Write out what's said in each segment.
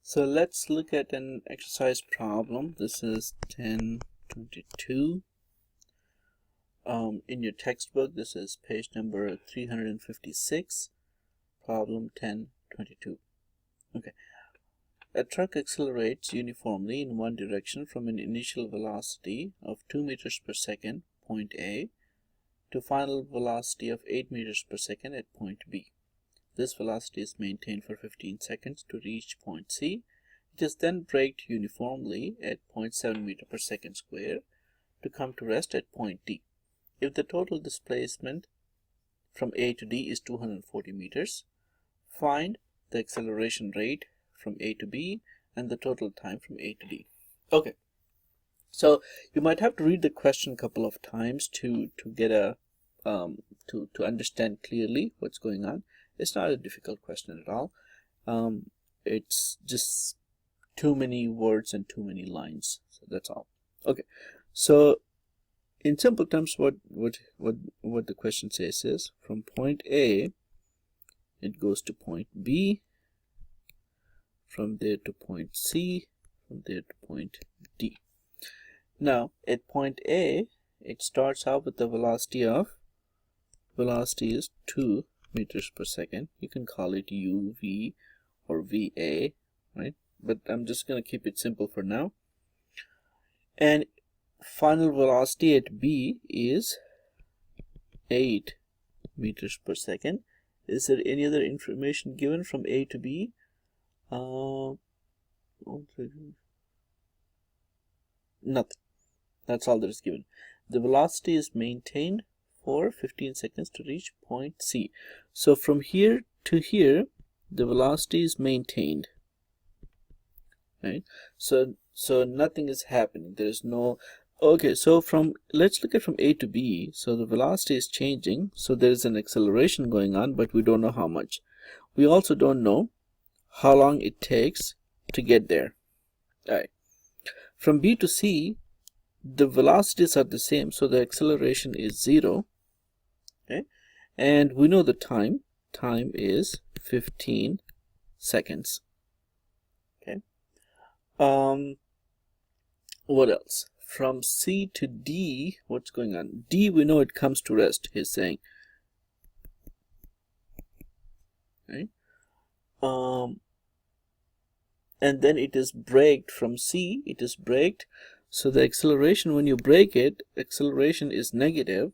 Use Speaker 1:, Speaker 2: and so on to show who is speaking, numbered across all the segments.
Speaker 1: So let's look at an exercise problem. This is 1022. In your textbook, this is page number 356, problem 1022. Okay. A truck accelerates uniformly in one direction from an initial velocity of 2 meters per second, point A, to final velocity of 8 meters per second at point B. This velocity is maintained for 15 seconds to reach point C. It is then braked uniformly at 0.7 meter per second square to come to rest at point D. If the total displacement from A to D is 240 meters, find the acceleration rate from A to B and the total time from A to D. Okay, so you might have to read the question a couple of times to get a to understand clearly what's going on. It's not a difficult question at all. It's just too many words and too many lines, so that's all. Okay, so in simple terms, what the question says is, from point A it goes to point B, from there to point C, from there to point D. Now at point A it starts out with the velocity is 2 meters per second. You can call it UV or VA, right? But I'm just going to keep it simple for now. And final velocity at B is 8 meters per second. Is there any other information given from A to B? Nothing. That's all that is given. The velocity is maintained for 15 seconds to reach point C. So from here to here, the velocity is maintained, right? So nothing is happening. There is no. Okay, so let's look at from A to B. So the velocity is changing, so there is an acceleration going on, but we don't know how much. We also don't know how long it takes to get there. All right. From B to C, the velocities are the same, so the acceleration is 0. Okay, and we know the time is 15 seconds. Okay, what else? From C to D, what's going on? D, we know it comes to rest, he's saying. Okay, and then it is braked. From C it is braked, so the acceleration, when you brake it, acceleration is negative,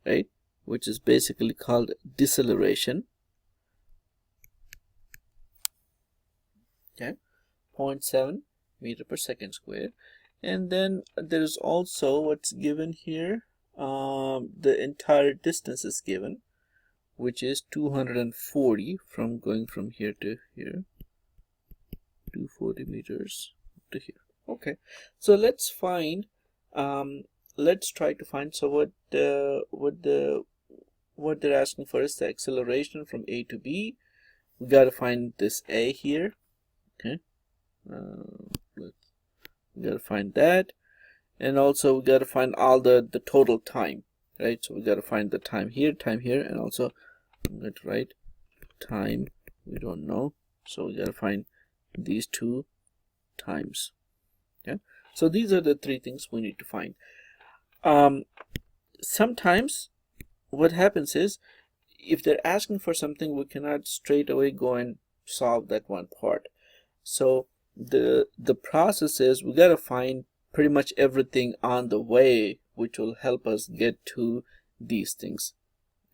Speaker 1: right, which is basically called deceleration. Okay, 0.7 meter per second square. And then there's also what's given here, the entire distance is given, which is 240 from going from here to here, 240 meters to here. Okay, so let's find, let's try to find, so what they're asking for is the acceleration from A to B. We got to find this A here. Okay, we got to find that, and also we got to find all the total time, right? So we got to find the time here, and also I'm going to write time we don't know, so we got to find these two times. Okay, so these are the three things we need to find. Sometimes what happens is, if they're asking for something, we cannot straight away go and solve that one part. So the process is, we got to find pretty much everything on the way which will help us get to these things.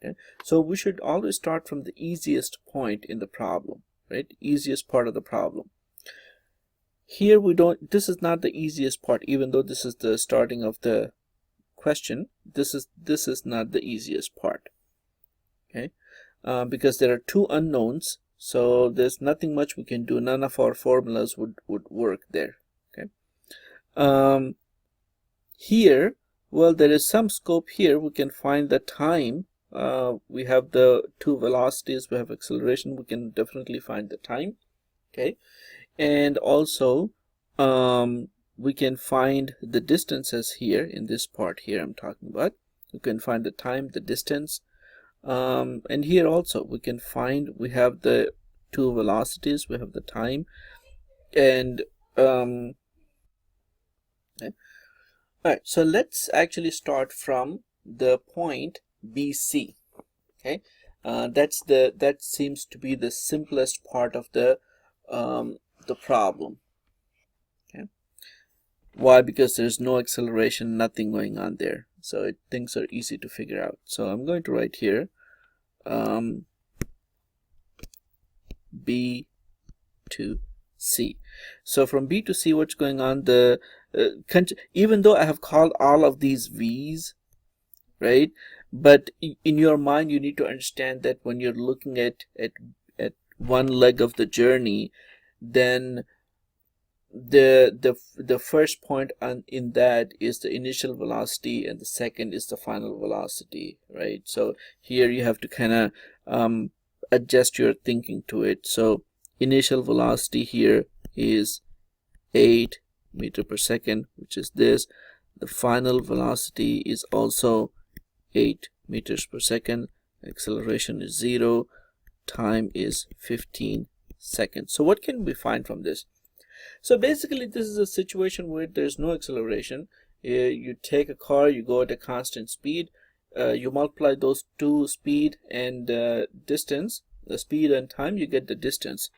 Speaker 1: Okay, so we should always start from the easiest point in the problem, right? Easiest part of the problem. Here we don't, this is not the easiest part, even though this is the starting of the question. This is not the easiest part. Okay, because there are two unknowns, so there's nothing much we can do. None of our formulas would work there. Okay, here, well, there is some scope here. We can find the time. We have the two velocities, we have acceleration, we can definitely find the time. Okay, and also we can find the distances here in this part here I'm talking about. You can find the time, the distance, and here also we can find, we have the two velocities, we have the time, And okay. All right, so let's actually start from the point BC. Okay, that seems to be the simplest part of the problem. Okay, why? Because there's no acceleration, nothing going on there, so things are easy to figure out. So I'm going to write here B to C. So from B to C, what's going on? Even though I have called all of these V's, right? But in your mind, you need to understand that when you're looking at one leg of the journey, then the first point in that is the initial velocity, and the second is the final velocity, right? So here you have to kind of adjust your thinking to it. So initial velocity here is 8 meter per second, which is this. The final velocity is also 8 meters per second. Acceleration is 0. Time is 15 seconds. So what can we find from this? So basically, this is a situation where there's no acceleration. You take a car, you go at a constant speed, you multiply those two, speed and distance, the speed and time, you get the distance,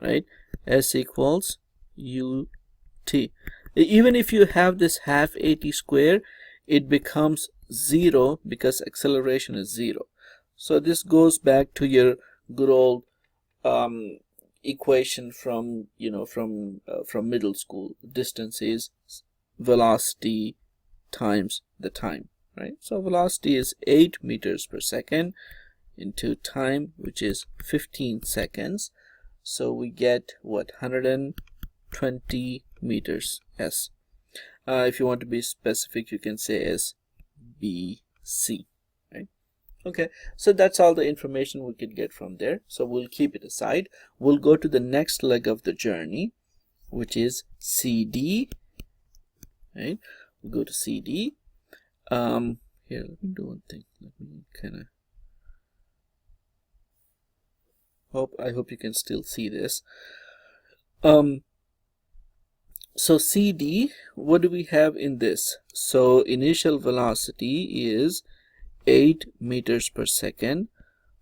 Speaker 1: right? S equals ut. Even if you have this half at square, it becomes 0 because acceleration is 0. So this goes back to your good old equation from from middle school. Distance is velocity times the time, right? So velocity is 8 meters per second into time, which is 15 seconds. So we get what, 120 meters. S. If you want to be specific, you can say SBC, right? Okay, so that's all the information we could get from there. So we'll keep it aside. We'll go to the next leg of the journey, which is CD, right? We'll go to CD. Here, let me do one thing. Let me kind of I hope you can still see this. So CD, what do we have in this? So initial velocity is 8 meters per second.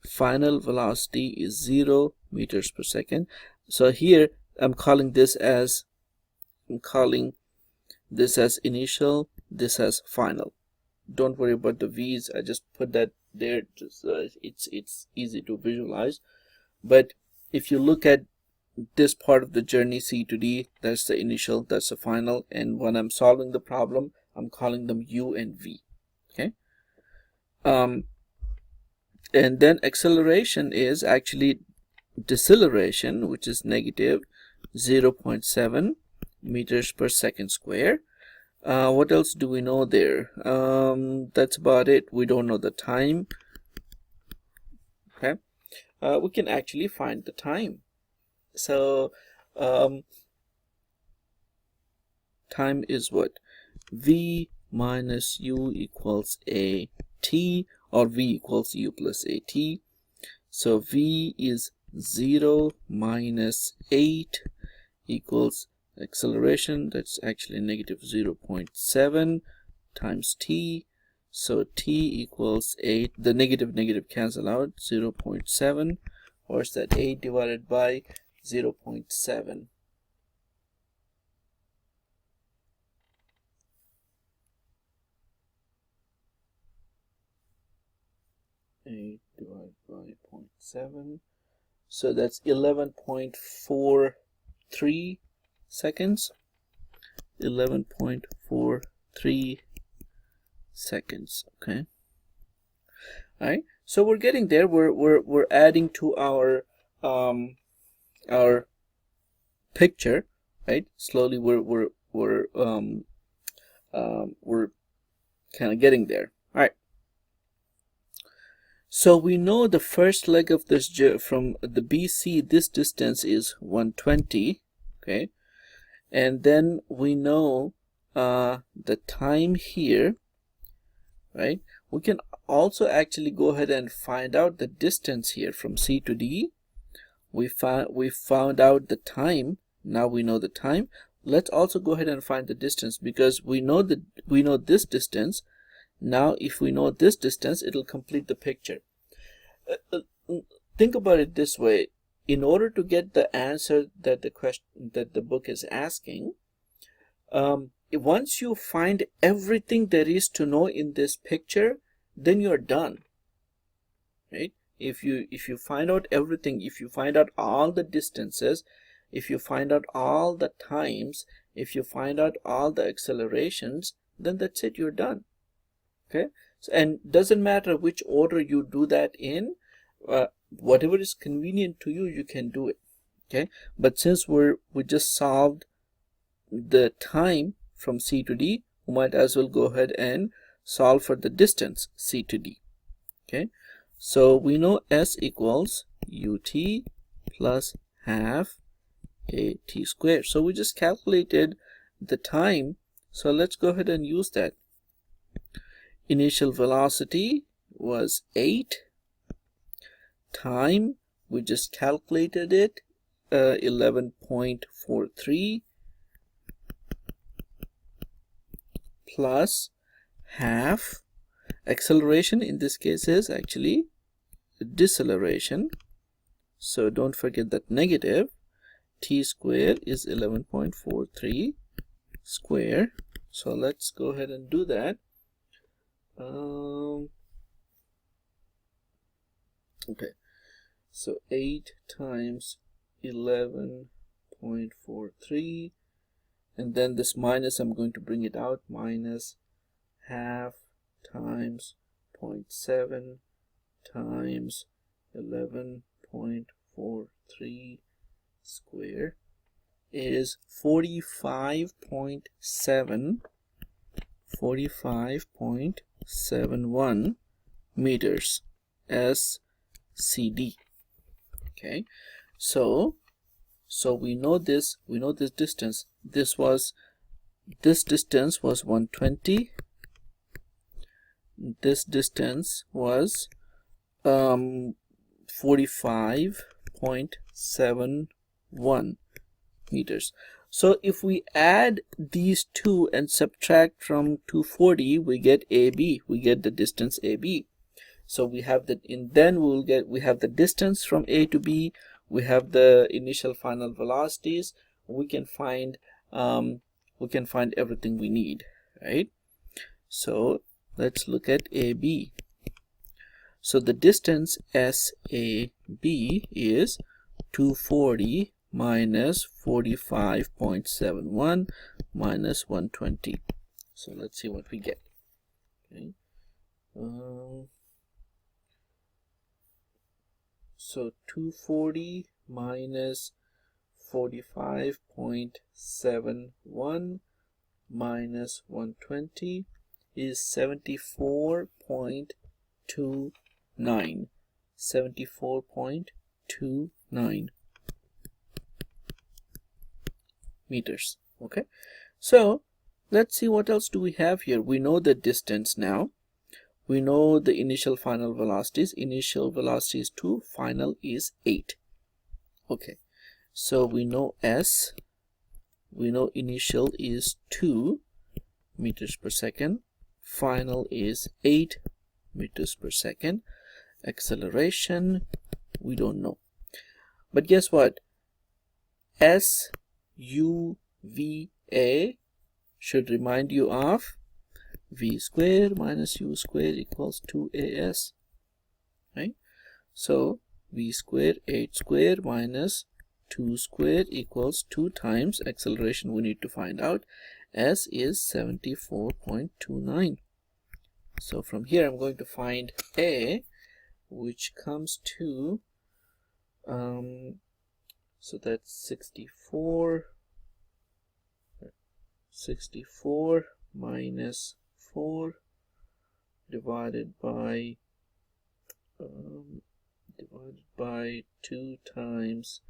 Speaker 1: Final velocity is 0 meters per second. So here I'm calling this as initial, this as final. Don't worry about the V's. I just put that there. Just it's easy to visualize. But if you look at this part of the journey, C to D, that's the initial, that's the final, and when I'm solving the problem, I'm calling them U and V. Okay. And then acceleration is actually deceleration, which is negative 0.7 meters per second square. What else do we know there? That's about it. We don't know the time. Okay. We can actually find the time. So time is what? V minus U equals AT, or V equals U plus AT. So V is 0 minus 8 equals acceleration. That's actually negative 0.7 times T. So T equals 8. The negative cancel out. 0.7. Or is that 8 divided by 0.7? 8 divided by 0.7. So that's 11.43 seconds. 11.43 seconds. Okay. All right. So we're getting there. We're adding to our picture, right? Slowly we're kind of getting there. All right. So we know the first leg of this from the BC, this distance is 120. Okay. And then we know the time here, right? We can also actually go ahead and find out the distance here from C to D. We found out the time, Now we know the time. Let's also go ahead and find the distance, because we know this distance. Now if we know this distance, it'll complete the picture. Think about it this way. In order to get the answer that the book is asking, once you find everything there is to know in this picture, then you're done, right? If you find out everything, if you find out all the distances, if you find out all the times, if you find out all the accelerations, then that's it, you're done. Okay, so, and doesn't matter which order you do that in, whatever is convenient to you, you can do it. Okay, but since we just solved the time from C to D, we might as well go ahead and solve for the distance C to D. Okay, so we know S equals ut plus half at squared. So we just calculated the time, so let's go ahead and use that. Initial velocity was 8. Time, we just calculated it, 11.43 plus half. Acceleration in this case is actually deceleration, so don't forget that negative. T squared is 11.43 square. So let's go ahead and do that. Okay, so 8 times 11.43, and then this minus, I'm going to bring it out, minus half times 0.7 times 11.43 square is 45.71 meters SCD. Okay, so we know this distance. This distance was 120. This distance was 45.71 meters. So if we add these two and subtract from 240, we get AB. We get the distance AB. So we have that, and then we have the distance from A to B. We have the initial final velocities. We can find everything we need, right? So let's look at AB. So the distance SAB is 240 minus 45.71 minus 120. So let's see what we get. Okay. So 240 minus 45.71 minus 120 is 74.29. 74.29 meters. Okay, so let's see what else do we have here. We know the distance now. We know the initial final velocities. Initial velocity is 2, final is 8. Okay, so we know S, we know initial is 2 meters per second, final is 8 meters per second. Acceleration, we don't know. But guess what? SUVA should remind you of V squared minus U squared equals 2AS, right? So V squared 8 squared minus 2 squared equals 2 times acceleration we need to find out. S is 74.29. So from here I'm going to find A, which comes to so that's 64 minus 4 divided by 2 times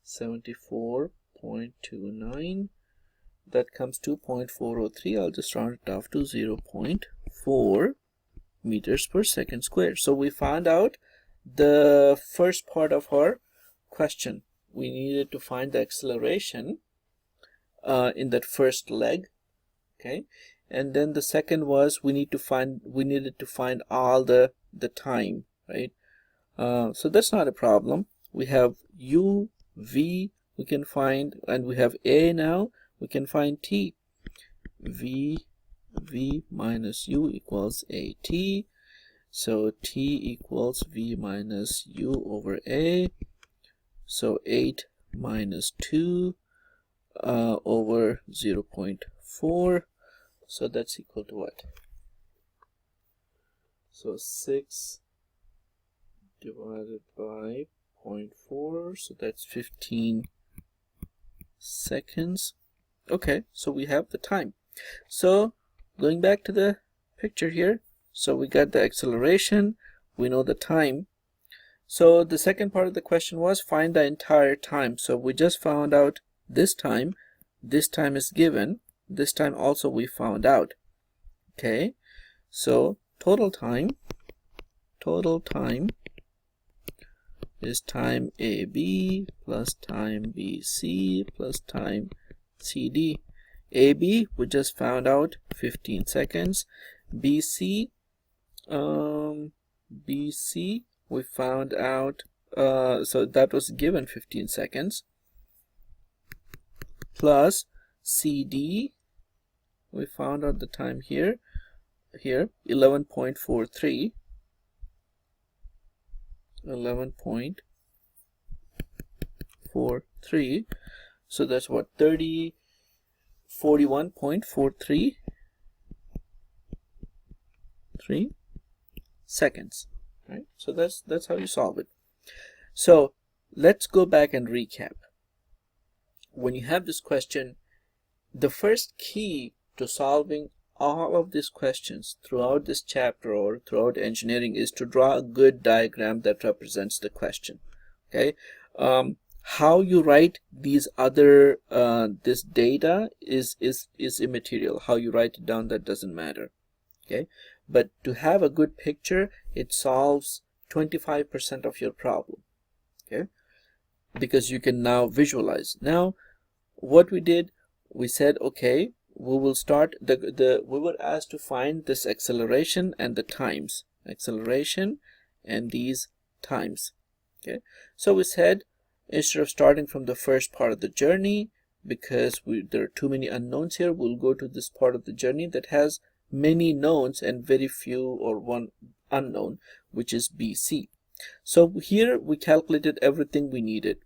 Speaker 1: 74.29. that comes to 0.403. I'll just round it off to 0.4 meters per second squared. So we found out the first part of our question. We needed to find the acceleration, in that first leg. Okay, and then the second was we needed to find all the time, right? So that's not a problem. We have u, v, we can find, and we have a now, we can find t. v minus u equals at. So t equals v minus u over a. So 8 minus 2 over 0.4. So that's equal to what? So 6 divided by 0.4. So that's 15 seconds. Okay, so we have the time. So going back to the picture here, so we got the acceleration, we know the time. So the second part of the question was find the entire time. So we just found out this time is given, this time also we found out. Okay, so total time is time AB plus time BC plus time CD. AB we just found out 15 seconds. BC we found out so that was given 15 seconds, plus CD we found out the time here 11.43. So that's what, 41.43 seconds, right? So that's how you solve it. So let's go back and recap. When you have this question, the first key to solving all of these questions throughout this chapter or throughout engineering is to draw a good diagram that represents the question. Okay, how you write these other this data is immaterial. How you write it down, that doesn't matter. Okay, but to have a good picture, it solves 25% of your problem. Okay, because you can now visualize. Now what we did, we said, okay, we will start we were asked to find this acceleration and the times, acceleration and these times. Okay, so we said, instead of starting from the first part of the journey, because there are too many unknowns here, we'll go to this part of the journey that has many knowns and very few or one unknown, which is BC. So here we calculated everything we needed.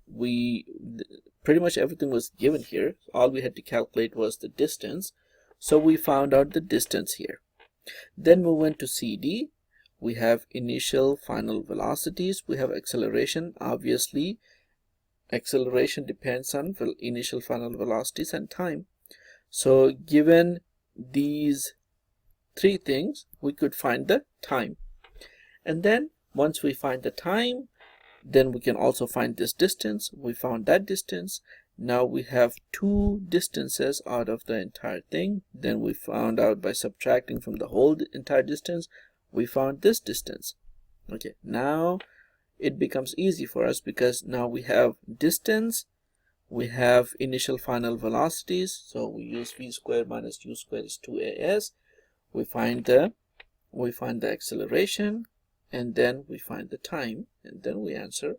Speaker 1: Pretty much everything was given here. All we had to calculate was the distance. So we found out the distance here. Then we went to CD. We have initial final velocities. We have acceleration. Obviously, acceleration depends on initial final velocities and time. So given these three things, we could find the time. And then once we find the time, then we can also find this distance. We found that distance. Now we have two distances out of the entire thing. Then we found out by subtracting from the whole entire distance, we found this distance. Okay, now it becomes easy for us because now we have distance, we have initial final velocities. So we use v squared minus u squared is 2as. We find the acceleration, and then we find the time, and then we answer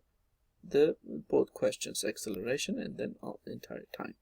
Speaker 1: both questions, acceleration and then the entire time.